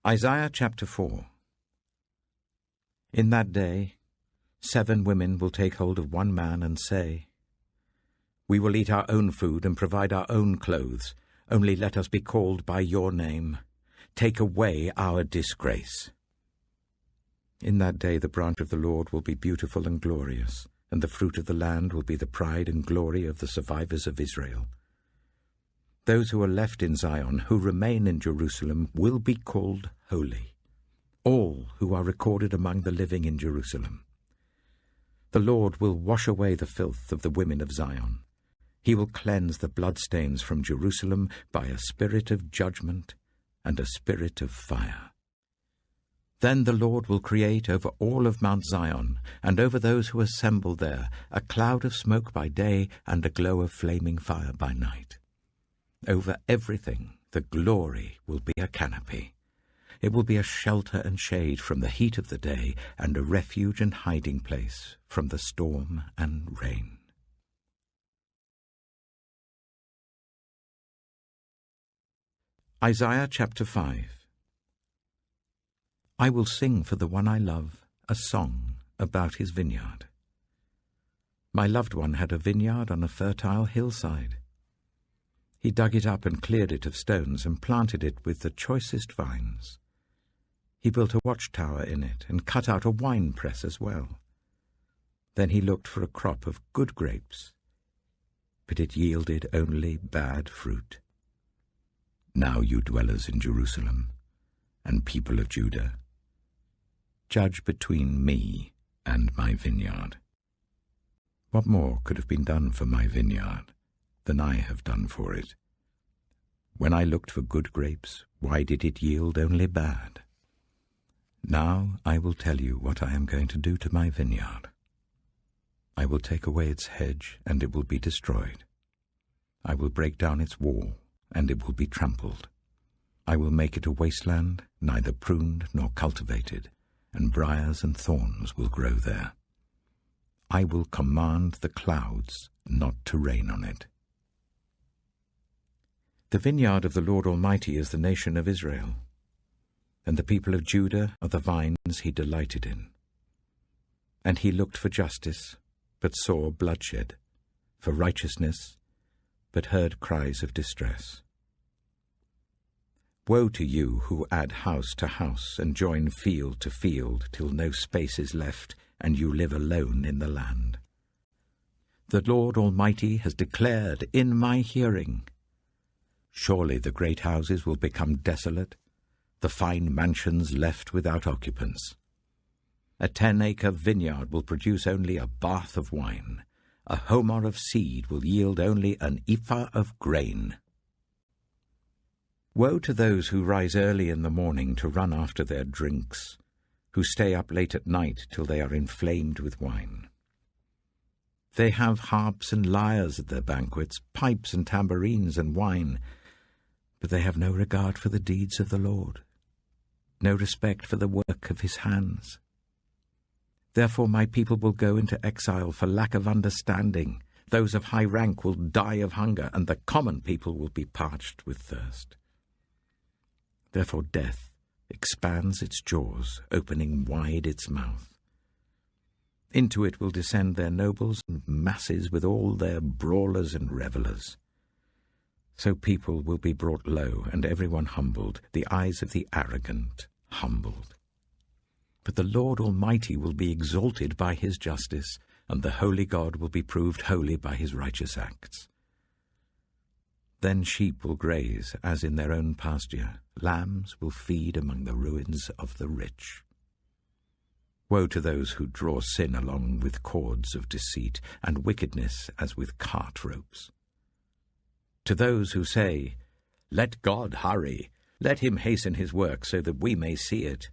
Isaiah chapter 4. In that day 7 women will take hold of one man and say, "We will eat our own food and provide our own clothes. Only let us be called by your name. Take away our disgrace." In that day the branch of the Lord will be beautiful and glorious, and the fruit of the land will be the pride and glory of the survivors of Israel. Those who are left in Zion, who remain in Jerusalem, will be called holy, all who are recorded among the living in Jerusalem. The Lord will wash away the filth of the women of Zion. He will cleanse the bloodstains from Jerusalem by a spirit of judgment and a spirit of fire. Then the Lord will create over all of Mount Zion, and over those who assemble there, a cloud of smoke by day and a glow of flaming fire by night. Over everything the glory will be a canopy. It will be a shelter and shade from the heat of the day, and a refuge and hiding place from the storm and rain. Isaiah chapter 5. I will sing for the one I love a song about his vineyard. My loved one had a vineyard on a fertile hillside. He dug it up and cleared it of stones and planted it with the choicest vines. He built a watchtower in it and cut out a wine press as well. Then he looked for a crop of good grapes, but it yielded only bad fruit. Now you dwellers in Jerusalem and people of Judah, judge between me and my vineyard. What more could have been done for my vineyard than I have done for it? When I looked for good grapes, why did it yield only bad? Now I will tell you what I am going to do to my vineyard. I will take away its hedge, and it will be destroyed. I will break down its wall, and it will be trampled. I will make it a wasteland, neither pruned nor cultivated, and briars and thorns will grow there. I will command the clouds not to rain on it. The vineyard of the Lord Almighty is the nation of Israel, and the people of Judah are the vines he delighted in. And he looked for justice, but saw bloodshed, for righteousness, but heard cries of distress. Woe to you who add house to house and join field to field till no space is left, and you live alone in the land. The Lord Almighty has declared in my hearing, surely the great houses will become desolate, the fine mansions left without occupants. A 10-acre vineyard will produce only a bath of wine. A homer of seed will yield only an ephah of grain. Woe to those who rise early in the morning to run after their drinks, who stay up late at night till they are inflamed with wine. They have harps and lyres at their banquets, pipes and tambourines and wine, but they have no regard for the deeds of the Lord, no respect for the work of his hands. Therefore my people will go into exile for lack of understanding. Those of high rank will die of hunger, and the common people will be parched with thirst. Therefore death expands its jaws, opening wide its mouth. Into it will descend their nobles and masses with all their brawlers and revellers. So people will be brought low, and everyone humbled, the eyes of the arrogant humbled. But the Lord Almighty will be exalted by his justice, and the holy God will be proved holy by his righteous acts. Then sheep will graze as in their own pasture, lambs will feed among the ruins of the rich. Woe to those who draw sin along with cords of deceit, and wickedness as with cart ropes. To those who say, "Let God hurry, let him hasten his work so that we may see it.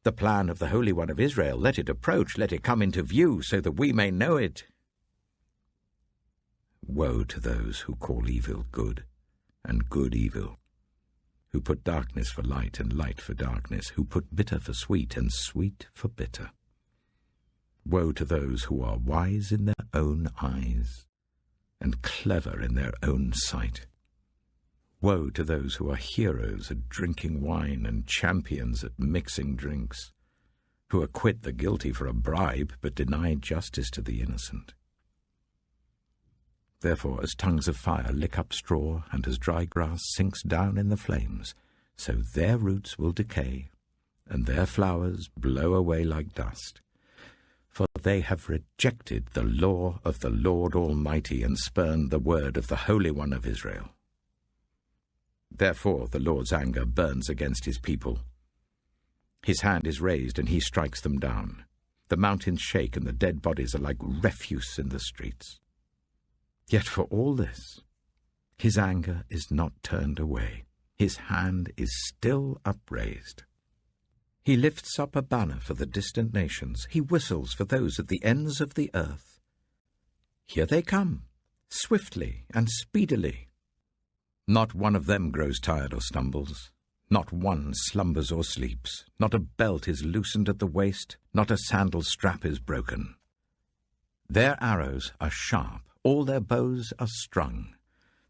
The plan of the Holy One of Israel, let it approach, let it come into view so that we may know it." Woe to those who call evil good and good evil, who put darkness for light and light for darkness, who put bitter for sweet and sweet for bitter. Woe to those who are wise in their own eyes and clever in their own sight. Woe to those who are heroes at drinking wine and champions at mixing drinks, who acquit the guilty for a bribe but deny justice to the innocent. Therefore, as tongues of fire lick up straw, and as dry grass sinks down in the flames, so their roots will decay, and their flowers blow away like dust. For they have rejected the law of the Lord Almighty, and spurned the word of the Holy One of Israel. Therefore the Lord's anger burns against his people. His hand is raised, and he strikes them down. The mountains shake, and the dead bodies are like refuse in the streets. Yet for all this, his anger is not turned away. His hand is still upraised. He lifts up a banner for the distant nations. He whistles for those at the ends of the earth. Here they come, swiftly and speedily. Not one of them grows tired or stumbles. Not one slumbers or sleeps. Not a belt is loosened at the waist. Not a sandal strap is broken. Their arrows are sharp. All their bows are strung.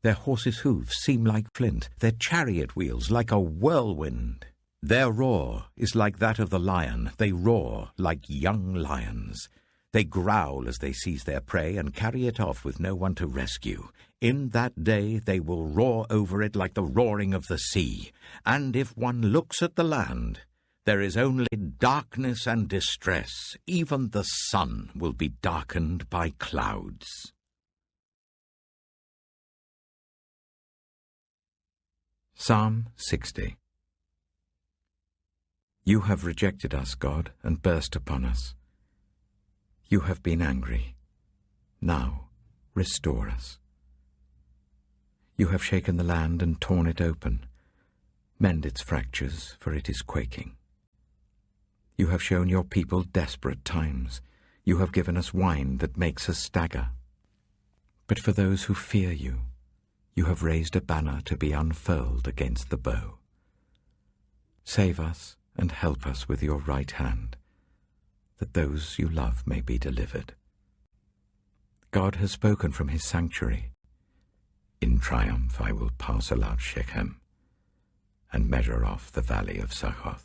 Their horses' hooves seem like flint. Their chariot wheels like a whirlwind. Their roar is like that of the lion. They roar like young lions. They growl as they seize their prey and carry it off with no one to rescue. In that day they will roar over it like the roaring of the sea. And if one looks at the land, there is only darkness and distress. Even the sun will be darkened by clouds. Psalm 60. You have rejected us, God, and burst upon us. You have been angry. Now restore us. You have shaken the land and torn it open. Mend its fractures, for it is quaking. You have shown your people desperate times. You have given us wine that makes us stagger. But for those who fear you, you have raised a banner to be unfurled against the bow. Save us and help us with your right hand, that those you love may be delivered. God has spoken from his sanctuary. In triumph I will parcel out Shechem and measure off the valley of Suchet.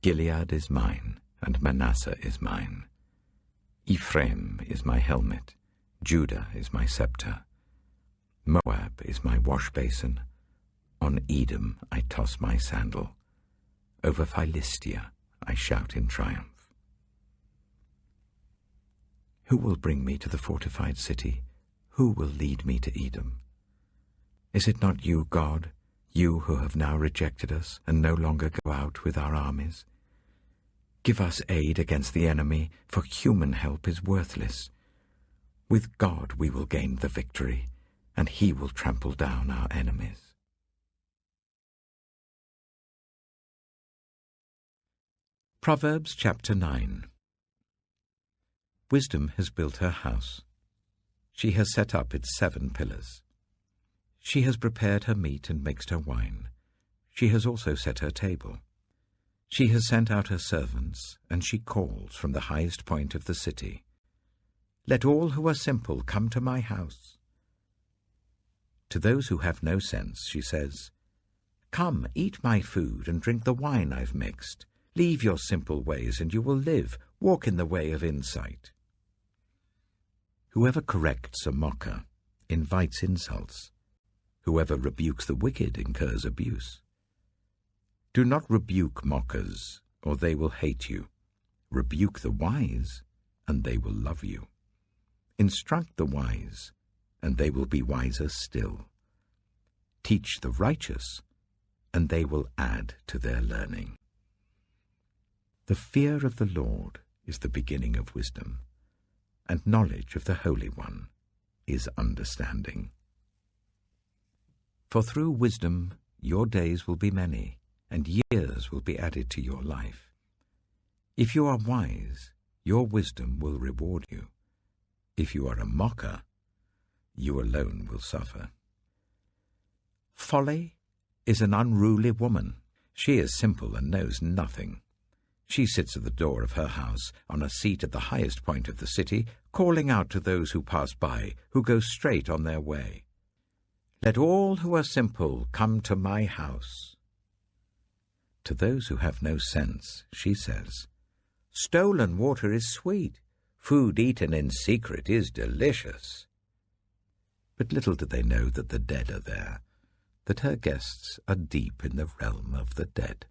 Gilead is mine, and Manasseh is mine. Ephraim is my helmet, Judah is my scepter. Moab is my wash basin. On Edom I toss my sandal. Over Philistia I shout in triumph. Who will bring me to the fortified city? Who will lead me to Edom? Is it not you, God, you who have now rejected us and no longer go out with our armies? Give us aid against the enemy, for human help is worthless. With God we will gain the victory, and he will trample down our enemies. Proverbs Chapter 9. Wisdom has built her house. She has set up its 7 pillars. She has prepared her meat and mixed her wine. She has also set her table. She has sent out her servants, and she calls from the highest point of the city. Let all who are simple come to my house. To those who have no sense, she says, Come, eat my food and drink the wine I've mixed. Leave your simple ways and you will live. Walk in the way of insight. Whoever corrects a mocker invites insults. Whoever rebukes the wicked incurs abuse. Do not rebuke mockers, or they will hate you. Rebuke the wise, and they will love you. Instruct the wise, and they will be wiser still. Teach the righteous, and they will add to their learning. The fear of the Lord is the beginning of wisdom, and knowledge of the Holy One is understanding. For through wisdom your days will be many, and years will be added to your life. If you are wise, your wisdom will reward you. If you are a mocker, you alone will suffer. Folly is an unruly woman. She is simple and knows nothing. She sits at the door of her house, on a seat at the highest point of the city, calling out to those who pass by, who go straight on their way. Let all who are simple come to my house. To those who have no sense, she says, stolen water is sweet, food eaten in secret is delicious. But little do they know that the dead are there, that her guests are deep in the realm of the dead.